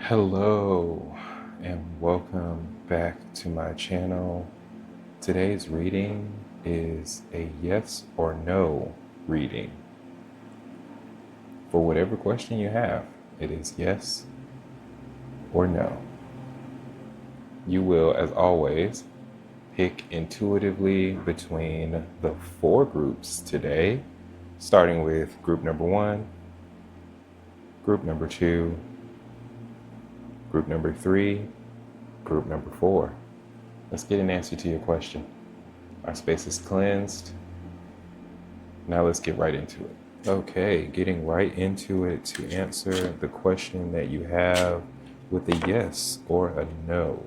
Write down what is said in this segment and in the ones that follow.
Hello and welcome back to my channel. Today's reading is a yes or no reading. For whatever question you have, it is yes or no. You will, as always, pick intuitively between the four groups today, starting with group number 1, group number 2, group number 3, group number 4. Let's get an answer to your question. Our space is cleansed. Now let's get right into it. Okay, getting right into it to answer the question that you have with a yes or a no.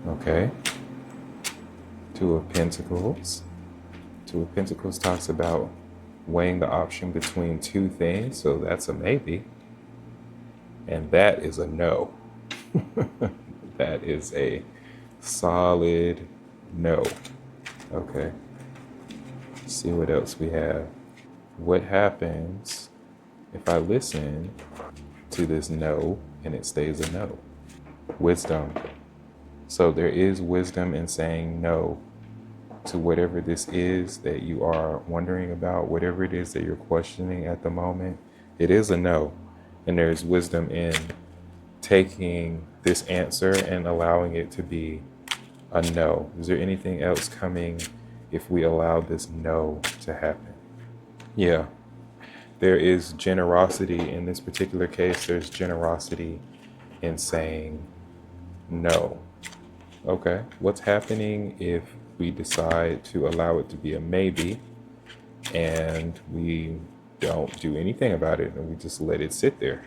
Okay. Two of Pentacles. Two of Pentacles talks about weighing the option between two things, so that's a maybe. And that is a no. That is a solid no. Okay. Let's see what else we have. What happens if I listen to this no and it stays a no? Wisdom. So there is wisdom in saying no to whatever this is that you are wondering about, whatever it is that you're questioning at the moment. It is a no. And there's wisdom in taking this answer and allowing it to be a no. Is there anything else coming if we allow this no to happen? Yeah, there is generosity in this particular case. There's generosity in saying no. Okay, what's happening if we decide to allow it to be a maybe and we don't do anything about it and we just let it sit there?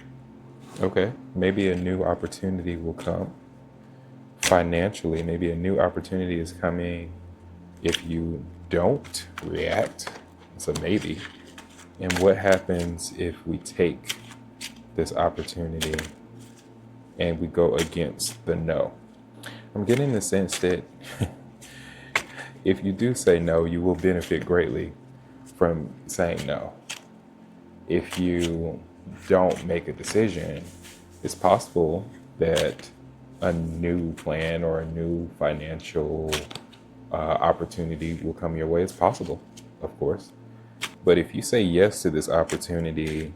Okay, maybe a new opportunity will come financially. Maybe a new opportunity is coming if you don't react. It's a maybe. And what happens if we take this opportunity and we go against the no? I'm getting the sense that if you do say no, you will benefit greatly from saying no. If you don't make a decision, it's possible that a new plan or a new financial opportunity will come your way. It's possible, of course. But if you say yes to this opportunity,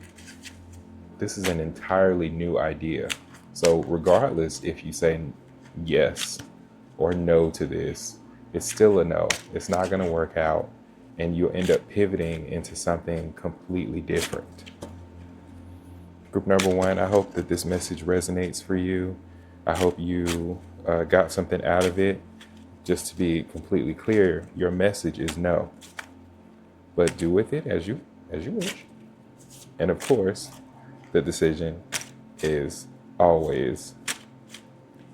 this is an entirely new idea. So regardless if you say yes or no to this, it's still a no. It's not going to work out, and you'll end up pivoting into something completely different. Group number 1, I hope that this message resonates for you. I hope you got something out of it. Just to be completely clear, your message is no. But do with it as you wish. And of course, the decision is always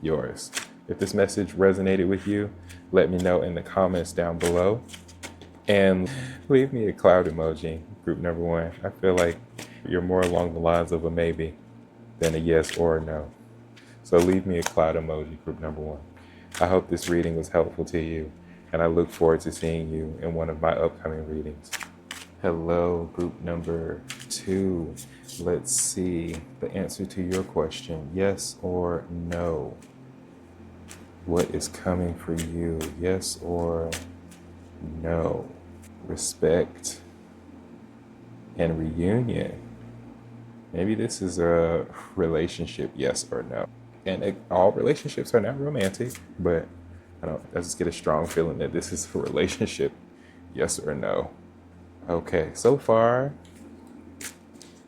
yours. If this message resonated with you, let me know in the comments down below. And leave me a cloud emoji, group number 1. I feel like you're more along the lines of a maybe than a yes or a no. So leave me a cloud emoji, group number 1. I hope this reading was helpful to you, and I look forward to seeing you in one of my upcoming readings. Hello, group number 2. Let's see the answer to your question, yes or no. What is coming for you, yes or no? Respect and reunion. Maybe this is a relationship, yes or no. And all relationships are not romantic, but I just get a strong feeling that this is a relationship, yes or no. Okay, so far,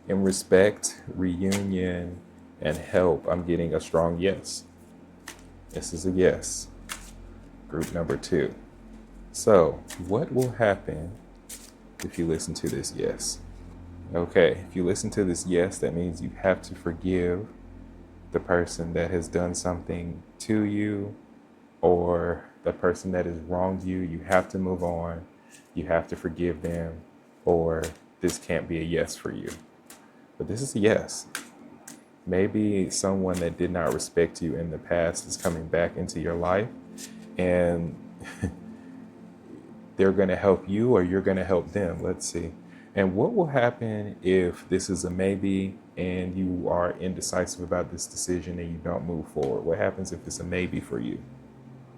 in respect, reunion, and help, I'm getting a strong yes. This is a yes. Group number 2. So, what will happen if you listen to this yes? Okay, if you listen to this yes, that means you have to forgive the person that has done something to you, or the person that has wronged you. You have to move on. You have to forgive them, or this can't be a yes for you. But this is a yes. Maybe someone that did not respect you in the past is coming back into your life, and they're going to help you or you're going to help them. Let's see. And what will happen if this is a maybe and you are indecisive about this decision and you don't move forward? What happens if it's a maybe for you?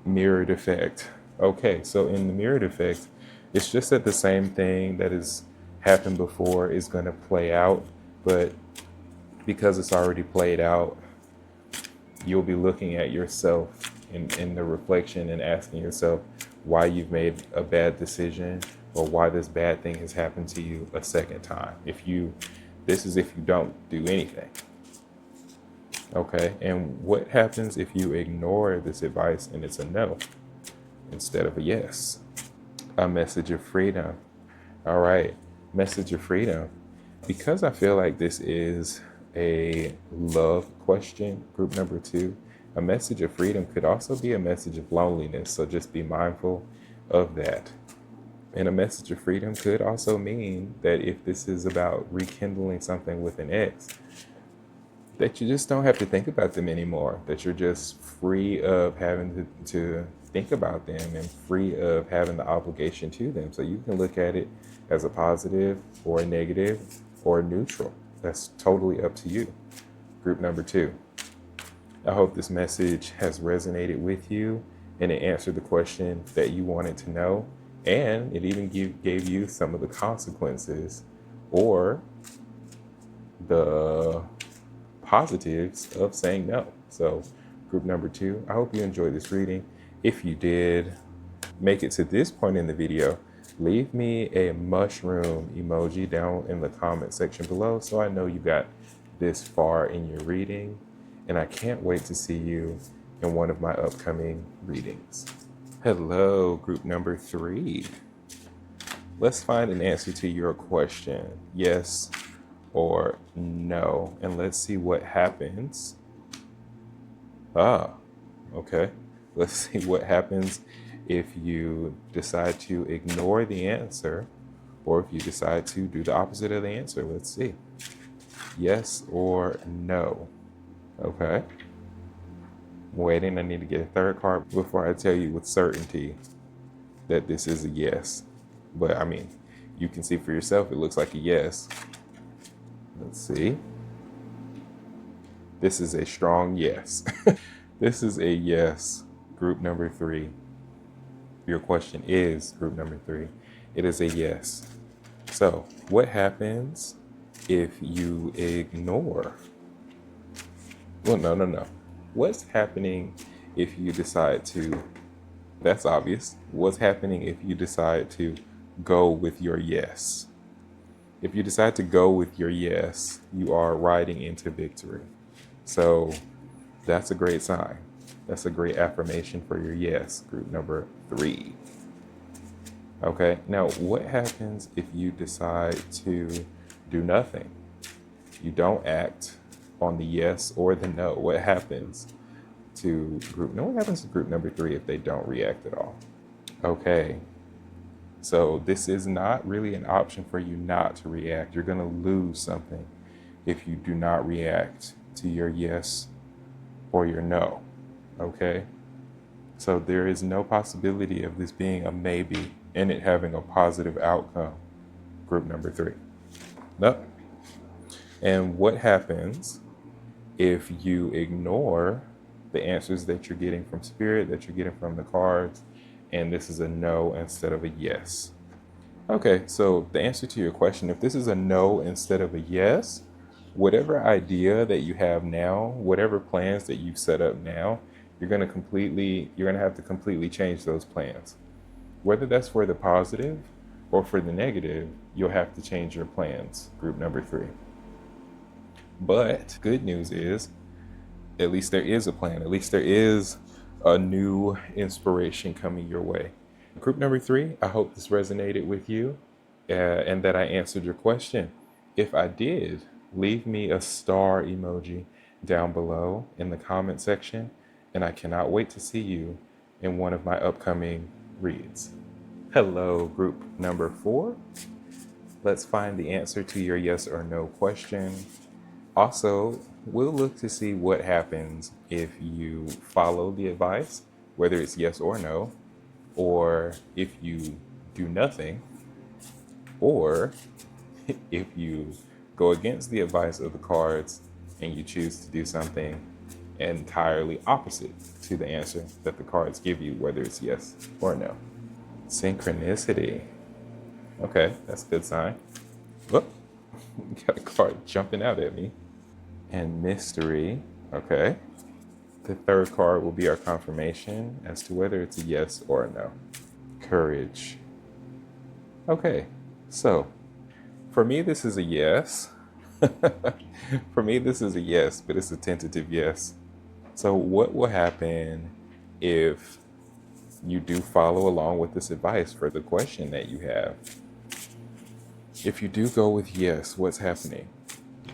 Mirrored effect. Okay, so in the mirrored effect, it's just that the same thing that has happened before is going to play out, but because it's already played out, you'll be looking at yourself in the reflection and asking yourself why you've made a bad decision or why this bad thing has happened to you a second time. This is if you don't do anything. Okay, and what happens if you ignore this advice and it's a no instead of a yes? A message of freedom. All right, message of freedom. Because I feel like this is a love question, group number 2, a message of freedom could also be a message of loneliness. So just be mindful of that. And a message of freedom could also mean that if this is about rekindling something with an ex, that you just don't have to think about them anymore, that you're just free of having to think about them and free of having the obligation to them. So you can look at it as a positive or a negative or neutral. That's totally up to you. Group number 2. I hope this message has resonated with you and it answered the question that you wanted to know. And it even gave you some of the consequences or the positives of saying no. So group number 2, I hope you enjoyed this reading. If you did make it to this point in the video, leave me a mushroom emoji down in the comment section below so I know you got this far in your reading, and I can't wait to see you in one of my upcoming readings. Hello, group number 3. Let's find an answer to your question, yes or no, and let's see what happens. Okay. Let's see what happens if you decide to ignore the answer or if you decide to do the opposite of the answer. Let's see. Yes or no. Okay. I'm waiting. I need to get a third card before I tell you with certainty that this is a yes. But I mean, you can see for yourself, it looks like a yes. Let's see. This is a strong yes. This is a yes, group number 3. Your question is group number 3. It is a yes. So what happens if you ignore? Well, no. What's happening if you decide to, that's obvious. What's happening if you decide to go with your yes? If you decide to go with your yes, you are riding into victory. So that's a great sign. That's a great affirmation for your yes, group number 3. Okay, now what happens if you decide to do nothing? You don't act on the yes or the no. What happens to what happens to group number 3 if they don't react at all? Okay, so this is not really an option for you not to react. You're gonna lose something if you do not react to your yes or your no. Okay, so there is no possibility of this being a maybe and it having a positive outcome, group number 3. No. And what happens if you ignore the answers that you're getting from spirit, that you're getting from the cards, and this is a no instead of a yes? Okay, so the answer to your question, if this is a no instead of a yes, whatever idea that you have now, whatever plans that you've set up now, you're going to have to completely change those plans. Whether that's for the positive or for the negative, you'll have to change your plans, group number 3. But good news is, at least there is a plan. At least there is a new inspiration coming your way. Group number 3, I hope this resonated with you and that I answered your question. If I did, leave me a star emoji down below in the comment section, and I cannot wait to see you in one of my upcoming reads. Hello, group number 4. Let's find the answer to your yes or no question. Also, we'll look to see what happens if you follow the advice, whether it's yes or no, or if you do nothing, or if you go against the advice of the cards and you choose to do something entirely opposite to the answer that the cards give you, whether it's yes or no. Synchronicity. Okay, that's a good sign. Look, got a card jumping out at me. And mystery. Okay. The third card will be our confirmation as to whether it's a yes or a no. Courage. Okay, so for me, this is a yes. For me, this is a yes, but it's a tentative yes. So, what will happen if you do follow along with this advice for the question that you have? If you do go with yes, what's happening?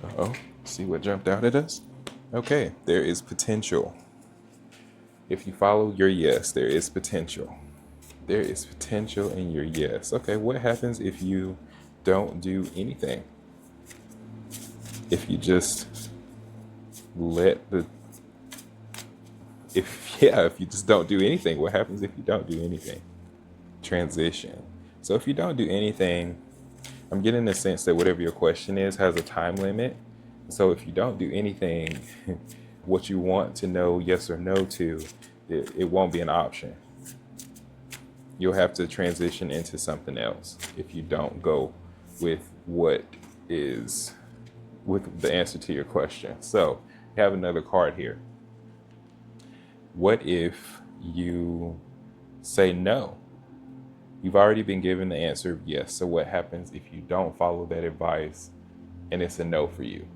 Uh-oh, see what jumped out at us? Okay, there is potential. If you follow your yes, there is potential. There is potential in your yes. Okay, what happens if you don't do anything? If you just let the if you just don't do anything, what happens if you don't do anything? Transition. So if you don't do anything, I'm getting the sense that whatever your question is has a time limit. So if you don't do anything, what you want to know yes or no to, it won't be an option. You'll have to transition into something else if you don't go with what is with the answer to your question. So you have another card here. What if you say no? You've already been given the answer of yes. So what happens if you don't follow that advice and it's a no for you?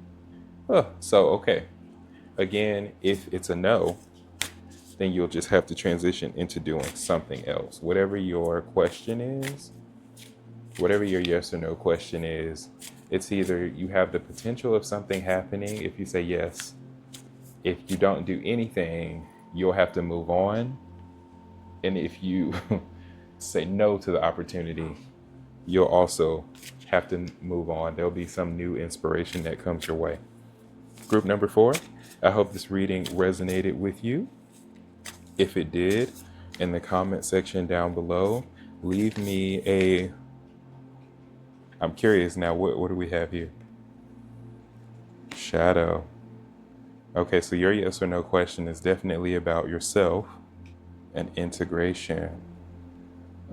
So, okay. Again, if it's a no, then you'll just have to transition into doing something else. Whatever your question is, whatever your yes or no question is, it's either you have the potential of something happening if you say yes. If you don't do anything, you'll have to move on. And if you say no to the opportunity, you'll also have to move on. There'll be some new inspiration that comes your way. Group number 4, I hope this reading resonated with you. If it did, in the comment section down below, leave me I'm curious now, what do we have here? Shadow. Okay, so your yes or no question is definitely about yourself and integration.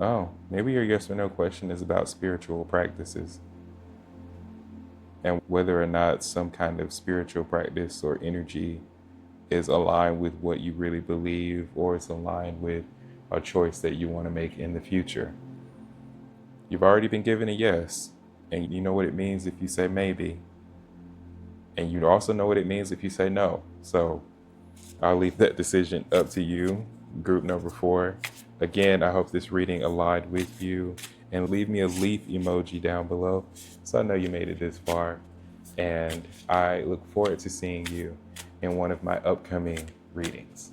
Oh, maybe your yes or no question is about spiritual practices and whether or not some kind of spiritual practice or energy is aligned with what you really believe or is aligned with a choice that you want to make in the future. You've already been given a yes, and you know what it means if you say maybe. And you also know what it means if you say no. So I'll leave that decision up to you, group number 4. Again, I hope this reading aligned with you, and leave me a leaf emoji down below so I know you made it this far. And I look forward to seeing you in one of my upcoming readings.